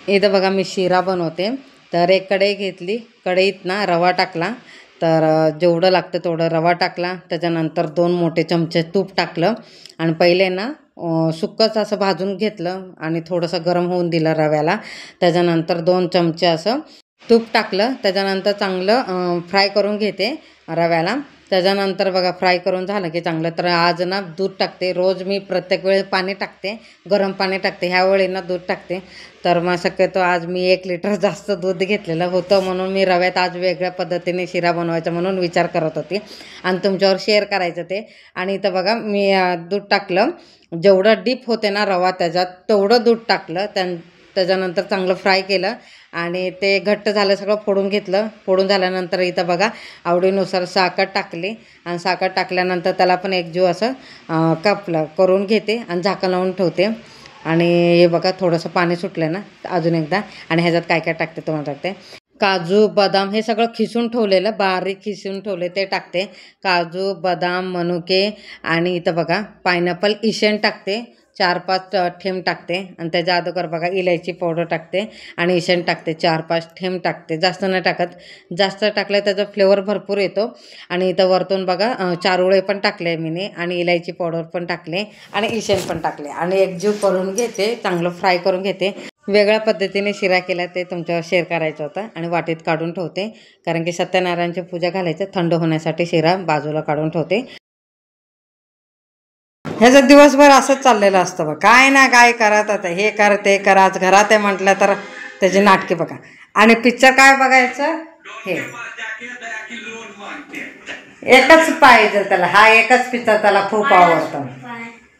इथं बघा मी शिरा बनवते. तर एक कढई घेतली, कढईत ना रवा टाकला. तर जेवढं लागतं तेवढं रवा टाकला. त्याच्यानंतर 2 मोठे चमचे तूप टाकलं आणि पहिले ना सुक्कंच असं भाजून घेतलं आणि थोडंसं गरम होऊन दिलं रव्याला. त्याच्यानंतर 2 चमचे असं तूप टाकलं. त्याच्यानंतर चांगलं फ्राय करून घेते रव्याला. त्याच्यानंतर बघा फ्राय करून झालं की चांगलं, तर आज ना दूध टाकते. रोज मी प्रत्येक वेळी पाणी टाकते, गरम पाणी टाकते, ह्यावेळी ना दूध टाकते. तर मग शक्यतो आज मी 1 लिटर जास्त दूध घेतलेलं होतं, म्हणून मी रव्यात आज वेगळ्या पद्धतीने शिरा बनवायचा म्हणून विचार करत होती आणि तुमच्यावर शेअर करायचं ते. आणि इथं बघा मी दूध टाकलं. जेवढं डीप होते ना रवा त्याच्यात तेवढं दूध टाकलं. त्याच्यानंतर चांगलं फ्राय केलं आणि ते घट्ट झालं, सगळं फोडून घेतलं. फोडून झाल्यानंतर इथं बघा आवडीनुसार साखर टाकली आणि साखर टाकल्यानंतर त्याला पण एकजीव असं कापलं करून घेते आणि झाकण लावून ठेवते. आणि हे बघा थोडंसं पाणी सुटलं ना अजून एकदा. आणि ह्याच्यात काय काय टाकते तुम्हाला टाकते. काजू बदाम हे सगळं खिसून ठेवलेलं, बारीक खिसून ठेवले ते टाकते. काजू बदाम मनुके आणि इथं बघा पायनॅपल इसेन्स टाकते. 4-5 थेंब टाकते आणि त्याच्या अगोदर बघा इलायची पावडर टाकते आणि इसेन्स टाकते. 4-5 थेंब टाकते, जास्त नाही टाकत. जास्त टाकलं त्याचा फ्लेवर भरपूर येतो. आणि इथं वरतून बघा चारोळे पण टाकले मीने आणि इलायची पावडर पण टाकले आणि इसेन्स पण टाकले आणि एकजीव करून घेते, चांगलं फ्राय करून घेते. वेगळ्या पद्धतीने शिरा केला ते तुमच्यावर शेअर करायचं होतं आणि वाटीत काढून ठेवते. कारण की सत्यनारायणची पूजा घालायचं, थंड होण्यासाठी शिरा बाजूला काढून ठेवते. ह्याचं दिवसभर असंच चाललेलं असतं बघ, काय ना काय करत आता, हे कर ते कर. आज घरात आहे म्हटलं तर त्याची नाटके बघा. आणि पिक्चर काय बघायचं, हे एकच पाहिजे त्याला, हा एकच पिक्चर त्याला खूप आवडतो,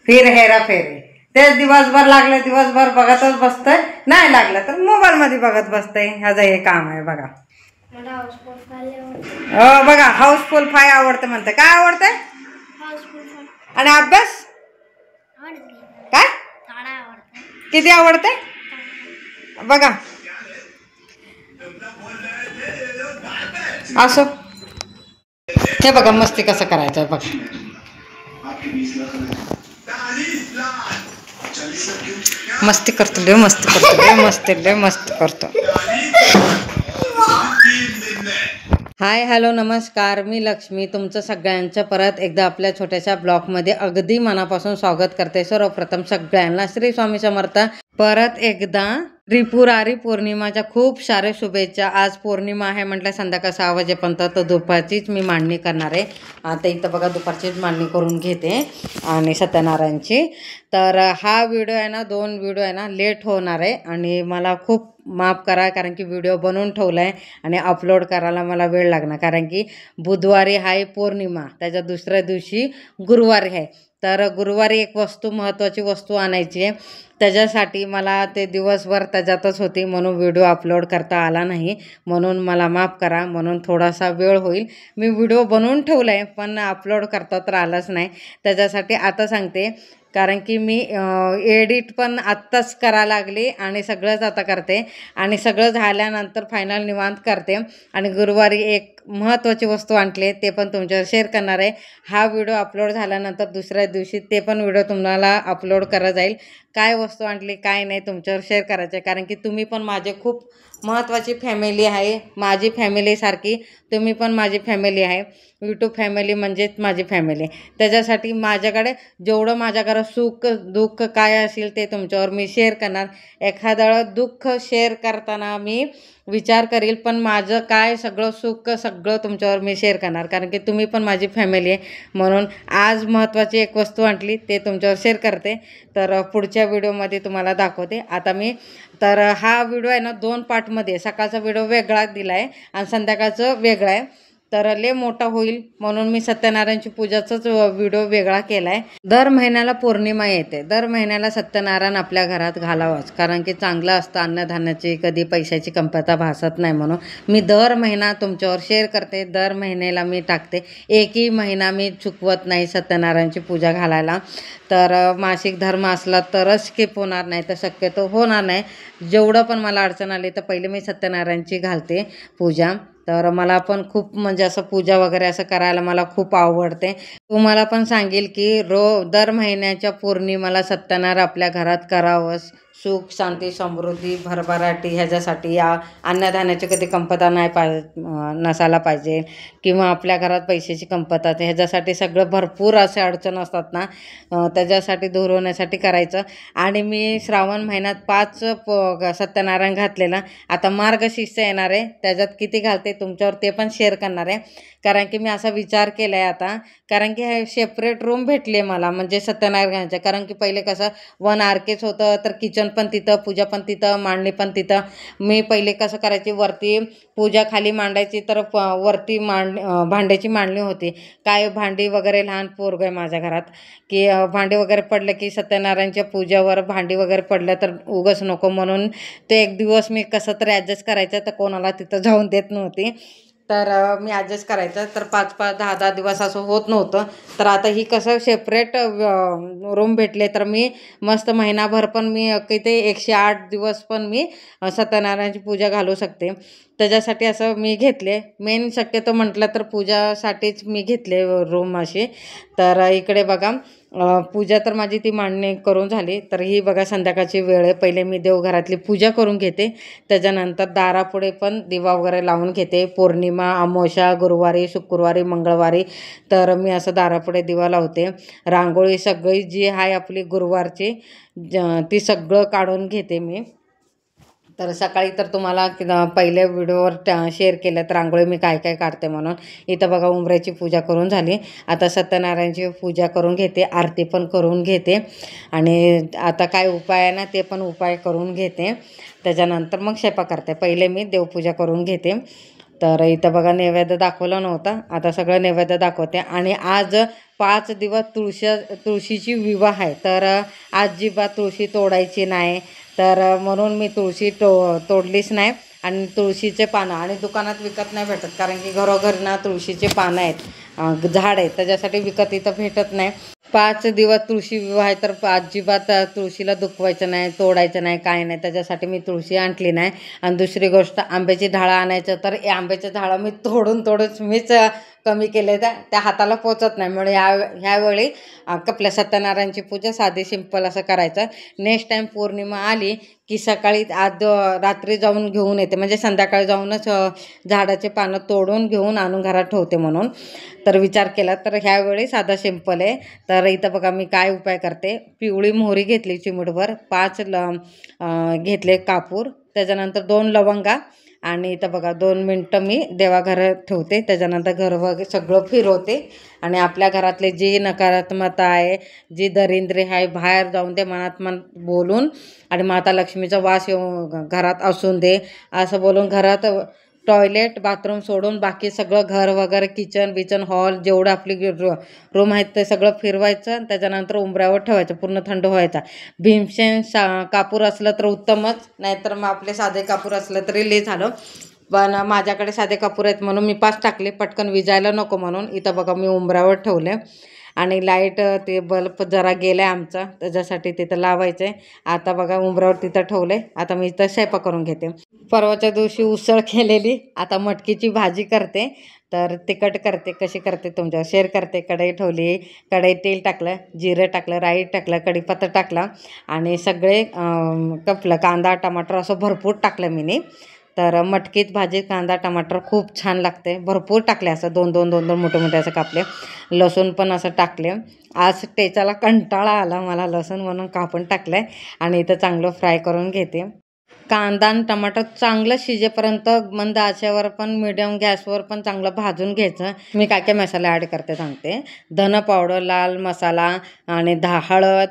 फिर हेरा फेरी. तेच दिवसभर लागलं, दिवसभर बघतच बसतंय. नाही लागलं तर मोबाईल मध्ये बघत बसतंय. ह्याचं हे काम आहे बघा. बघा हाऊसफुल 5 आवडतं म्हणतं. काय आवडतंय आणि अभ्यास काय किती आवडते बघा. असो, हे बघा मस्ती कसं करायचं बघा. मस्ती करतो, लय मस्ती करतो, लय मस्ती करतो. हाय हॅलो नमस्कार, मी लक्ष्मी तुमचं सगळ्यांचं परत एकदा आपल्या छोट्याशा ब्लॉगमध्ये अगदी मनापासून स्वागत करते. सर्वप्रथम सगळ्यांना श्री स्वामी समर्थ. परत एकदा त्रिपुरारी पौर्णिमाच्या खूप साऱ्या शुभेच्छा. आज पौर्णिमा आहे म्हटलं संध्याकाळ 6 वाजेपर्यंत तर दुपारचीच मी मांडणी करणार आहे. आता इथं बघा दुपारचीच मांडणी करून घेते आणि सत्यनारायणची. तर हा व्हिडिओ आहे ना, 2 व्हिडिओ आहे ना लेट होणार आहे आणि मला खूप माफ करा, कारण की व्हिडिओ बनवून ठेवला आहे आणि अपलोड करायला मला वेळ लागणार. कारण की बुधवारी आहे पौर्णिमा, त्याच्या दुसऱ्या दिवशी गुरुवारी आहे. तर गुरुवारी एक महत्त्वाची वस्तू आणायची आहे, त्याच्यासाठी मला ते दिवसभर त्याच्यातच होती, म्हणून व्हिडिओ अपलोड करता आला नाही. म्हणून मला माफ करा, म्हणून थोडासा वेळ होईल. मी व्हिडिओ बनवून ठेवला आहे पण अपलोड करता तर आलाच नाही. त्याच्यासाठी आता सांगते, कारण की मी एडिट पण आत्ताच करायला लागली आणि सगळंच आता करते आणि सगळं झाल्यानंतर फायनल निवांत करते. आणि गुरुवारी एक महत्त्वाची वस्तू आणली ते पण तुमच्यावर शेअर करणार आहे. हा व्हिडिओ अपलोड झाल्यानंतर दुसऱ्या दिवशी ते पण व्हिडिओ तुम्हाला अपलोड करा जाईल. काय वस्तू आणली काय नाही तुमच्यावर शेअर करायचं आहे, कारण की तुम्ही पण माझे खूप महत्त्वाची फॅमिली आहे. माझी फॅमिलीसारखी तुम्ही पण माझी फॅमिली आहे. यूट्यूब फॅमिली म्हणजेच माझी फॅमिली. त्याच्यासाठी माझ्याकडे जेवढं माझ्या घरात सुख दुःख काय असेल ते तुमच्यावर मी शेअर करणार. एखादं दुःख शेअर करताना मी विचार करील, पण माझं काय सगळं सुख सगळं तुमच्यावर मी शेअर करणार, कारण की तुम्ही पण माझी फॅमिली आहे. म्हणून आज महत्त्वाची एक वस्तू आणली ते तुमच्यावर शेअर करते. तर पुढच्या व्हिडिओमध्ये तुम्हाला दाखवते. आता मी तर हा व्हिडिओ आहे ना 2 पार्टमध्ये, सकाळचा व्हिडिओ वेगळा दिला आहे आणि संध्याकाळचं वेगळं आहे. तर लय मोठा होईल म्हणून मी सत्यनारायणची पूजाचाच व्हिडिओ वेगळा केला आहे. दर महिन्याला पौर्णिमा येते, दर महिन्याला सत्यनारायण आपल्या घरात घालावंच, कारण की चांगलं असतं. अन्नधान्याची कधी पैशाची कमतरता भासत नाही, म्हणून मी दर महिना तुमच्यावर शेअर करते. दर महिन्याला मी टाकते, एकही महिना मी चुकवत नाही सत्यनारायणची पूजा घालायला. तर मासिक धर्म असला तरच स्किप होणार, नाही तर शक्यतो होणार नाही. जेवढं पण मला अडचण आली तर पहिले मी सत्यनारायणची घालते पूजा. तर मला पण खूप म्हणजे असं पूजा वगैरे असं करायला मला खूप आवडते. तुम्हाला पण सांगेल की दर महिन्याच्या पौर्णिमाला सत्यनारायण आपल्या घरात करावं. सुख, शांती, समृद्धी, भरभराटी ह्याच्यासाठी या अन्नधान्याची कधी कमतरता नाही नसायला पाहिजे किंवा आपल्या घरात पैशाची कमतरता ह्याच्यासाठी सगळं भरपूर असे अडचण असतात ना, त्याच्यासाठी दूर होण्यासाठी करायचं. आणि मी श्रावण महिन्यात 5 सत्यनारायण घातलेलं. आता मार्गशीर्ष येणार आहे, त्याच्यात किती घालते तुमच्यावर ते पण शेअर करणार आहे. कारण की मी असा विचार केला आहे आता, कारण की हे सेपरेट रूम भेटली आहे मला म्हणजे सत्यनारायणाच्या. कारण की पहिले कसं 1 RKच होतं, तर किचन पण तिथं, पूजा पण तिथं, मांडणी पण तिथं. मी पहिले कसं करायची, वरती पूजा खाली मांडायची, तर वरती भांड्याची मांडणी होती. काय भांडी वगैरे, लहान पोरगं आहे माझ्या घरात, की भांडी वगैरे पडलं की सत्यनारायणच्या पूजावर भांडी वगैरे पडलं तर उगाच नको म्हणून ते एक दिवस मी कसं तरी ॲडजस्ट करायचं. तर कोणाला तिथं जाऊन देत नव्हती, तर मी ॲडजस्ट करायचं. तर 5-5, 10-10 दिवस असं होत नव्हतं. तर आता ही कसं सेपरेट रूम भेटले, तर मी मस्त महिनाभर पण मी किती 108 दिवस पण मी सत्यनारायणची पूजा घालू शकते. त्याच्यासाठी असं मी घेतले. मेन शक्यतो म्हटलं तर पूजासाठीच मी घेतले रूम अशी. तर इकडे बघा पूजा तर माझी ती मांडणी करून झाली. तर ही बघा संध्याकाळची वेळ आहे. पहिले मी देवघरातली पूजा करून घेते, त्याच्यानंतर दारापुढे पण दिवा वगैरे लावून घेते. पौर्णिमा, अमावस्या, गुरुवारी, शुक्रवारी, मंगळवारी तर मी असं दारापुढे दिवा लावते. रांगोळी सगळी जी आहे आपली गुरुवारची ती सगळं काढून घेते मी. तर सकाळी तर तुम्हाला पहिल्या व्हिडिओवर शेअर केलं तर रांगोळी मी काय काय काढते म्हणून. इथं बघा उंबऱ्याची पूजा करून झाली. आता सत्यनारायणची पूजा करून घेते, आरती पण करून घेते आणि आता काय उपाय आहे ना ते पण उपाय करून घेते. त्याच्यानंतर मग स्वयंपाक करते. पहिले मी देवपूजा करून घेते. तर इथं बघा नैवेद्य दाखवलं नव्हतं, आता सगळं नैवेद्य दाखवते. आणि आज 5 दिवस तुळशीची विवाह आहे, तर अजिबात तुळशी तोडायची नाही. तर म्हणून मी तुळशी तोडलीच नाही. आणि तुळशीचे पानं आणि दुकानात विकत नाही भेटत, कारण की घरोघरी ना तुळशीचे पानं आहेत, झाड आहेत, त्याच्यासाठी विकत इथं भेटत नाही. 5 दिवस तुळशी विवाह आहे, तर अजिबात तुळशीला दुखवायचं नाही, तोडायचं नाही, काय नाही. त्याच्यासाठी मी तुळशी आणली नाही. आणि दुसरी गोष्ट आंब्याची ढाळं आणायचं, तर आंब्याच्या ढाळं मी तोडून मीच कमी केले, त्या हाताला पोचत नाही. म्हणून ह्यावेळी आपल्या सत्यनारायणची पूजा साधी सिंपल असं करायचं. नेक्स्ट टाईम पौर्णिमा आली की सकाळी रात्री जाऊन घेऊन येते, म्हणजे संध्याकाळी जाऊनच झाडाचे पानं तोडून घेऊन आणून घरात ठेवते म्हणून. तर विचार केला तर ह्यावेळी साधा सिंपल आहे. तर इथं बघा मी काय उपाय करते. पिवळी मोहरी घेतली चिमूटभर, 5 घेतले कापूर, त्याच्यानंतर 2 लवंगा. आणि इथं बघा 2 मिनटं मी देवाघरात ठेवते. त्याच्यानंतर घर वगैरे सगळं फिरवते. आणि आपल्या घरातले जी नकारात्मकता आहे, जी दरिद्री आहे, बाहेर जाऊन दे, मनात मन बोलून. आणि माता लक्ष्मीचा वास घरात असून दे असं बोलून घरात टॉयलेट, बाथरूम सोडून बाकी सगळं घर वगैरे, किचन हॉल जेवढं आपली रूम आहेत ते सगळं फिरवायचं. त्याच्यानंतर उंबऱ्यावर ठेवायचं, पूर्ण थंड व्हायचा. भीमसेन कापूर असलं तर उत्तमच, नाहीतर मग आपले साधे कापूर असलं तरी लय झालं. पण माझ्याकडे साधे कापूर आहेत म्हणून मी 5 टाकले, पटकन विजायला नको म्हणून. इथं बघा मी उंबऱ्यावर ठेवले. आणि लाईट ते बल्ब जरा गेला आहे आमचा, त्याच्यासाठी तिथं लावायचं आहे. आता बघा उंबऱ्यावर तिथं ठेवलं आहे. आता मी इथं स्वयंपाक करून घेते. परवाच्या दिवशी उसळ केलेली, आता मटकीची भाजी करते. तर तिखट करते, कशी करते तुमच्यावर शेअर करते. कढई ठेवली, कढईत तेल टाकलं, जिरं टाकलं, राई टाकलं, कढीपत्ता टाकला आणि सगळे कपलं कांदा टमाटर असं भरपूर टाकलं मी. तर मटकीत भाजी कांदा टमाटर खूप छान लागते. भरपूर टाकले, असं 2-2 मोठे मोठे असं कापले. लसूण पण असं टाकले. आज टेचाला कंटाळा आला मला लसूण, म्हणून कापून टाकलं आहे. आणि इथं चांगलं फ्राय करून घेते. कांदा आणि टमाटर चांगलं शिजेपर्यंत मंद आचेवर पण मिडियम गॅसवर पण चांगलं भाजून घ्यायचं. मी काय काय मसाले ॲड करते सांगते. धन पावडर, लाल मसाला आणि हळद,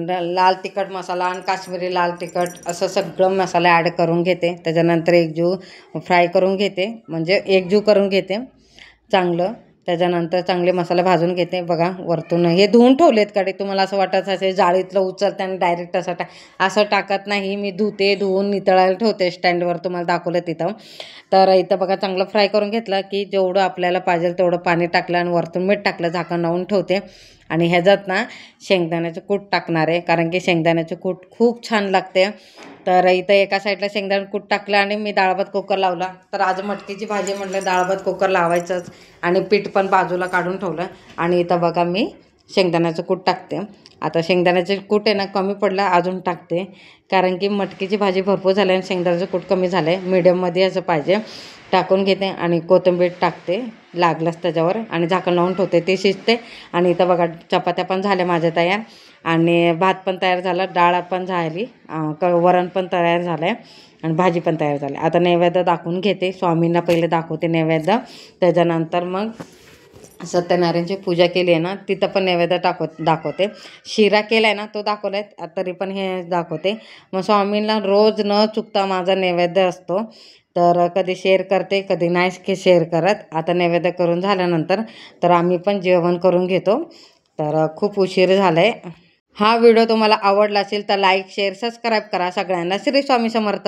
लाल तिखट मसाला आणि काश्मीरी लाल तिखट असं सगळं मसाले ॲड करून घेते. त्याच्यानंतर एकजीव फ्राय करून घेते, म्हणजे एकजीव करून घेते चांगलं. त्याच्यानंतर चांगले मसाले भाजून घेते. बघा वरतून हे धुवून ठेवलेत कढई. तुम्हाला असं वाटत असेल जाळीतलं उचलते आणि डायरेक्ट असं टाकत नाही मी. धुवून नितळायला ठेवते स्टँडवर, तुम्हाला दाखवलं तिथं. तर इथं बघा चांगलं फ्राय करून घेतलं की जेवढं आपल्याला पाहिजे तेवढं पाणी टाकलं आणि वरतून मीठ टाकलं, झाकण लावून ठेवते. आणि ह्याच्यात ना शेंगदाण्याचं कूट टाकणार आहे, कारण की शेंगदाण्याचं कूट खूप छान लागते. तर इथं एका साईडला शेंगदाणे कूट टाकलं आणि मी डाळ-भात कुकर लावला. तर आज मटकीची भाजी म्हटलं डाळ-भात कुकर लावायचंच आणि पीठ पण बाजूला काढून ठेवलं. आणि इथं बघा मी शेंगदाण्याचं कूट टाकते. आता शेंगदाण्याचं कूट आहे ना कमी पडलं अजून टाकते, कारण की मटकीची भाजी भरपूर झाली आणि शेंगदाण्याचं कूट कमी झालं आहे. मीडियममध्ये असं पाहिजे. टाकून घेते आणि कोथिंबीर टाकते लागलंच त्याच्यावर आणि झाकण लावून ठेवते, ते शिजते. आणि इथं बघा चपात्या पण झाल्या माझ्या तयार आणि भात पण तयार झाला, डाळ पण झाली, वरण पण तयार झालं आहे आणि भाजी पण तयार झाली. आता नैवेद्य दाखवून घेते. स्वामींना पहिले दाखवते नैवेद्य, त्याच्यानंतर मग सत्यनारायणची पूजा केली आहे ना तिथं पण नैवेद्य दाखवते. शिरा केला आहे ना तो दाखवला आहे, तरी पण हे दाखवते. मग स्वामींना रोज न चुकता माझा नैवेद्य असतो. तर कधी शेअर करते कधी नाही शेअर करत. आता नैवेद्य करून झाल्यानंतर तर आम्ही पण जेवण करून घेतो. तर खूप उशीर झाला आहे. हा व्हिडिओ तुम्हाला आवडला असेल तर लाईक शेअर सबस्क्राईब करा. सगळ्यांना श्री स्वामी समर्थ.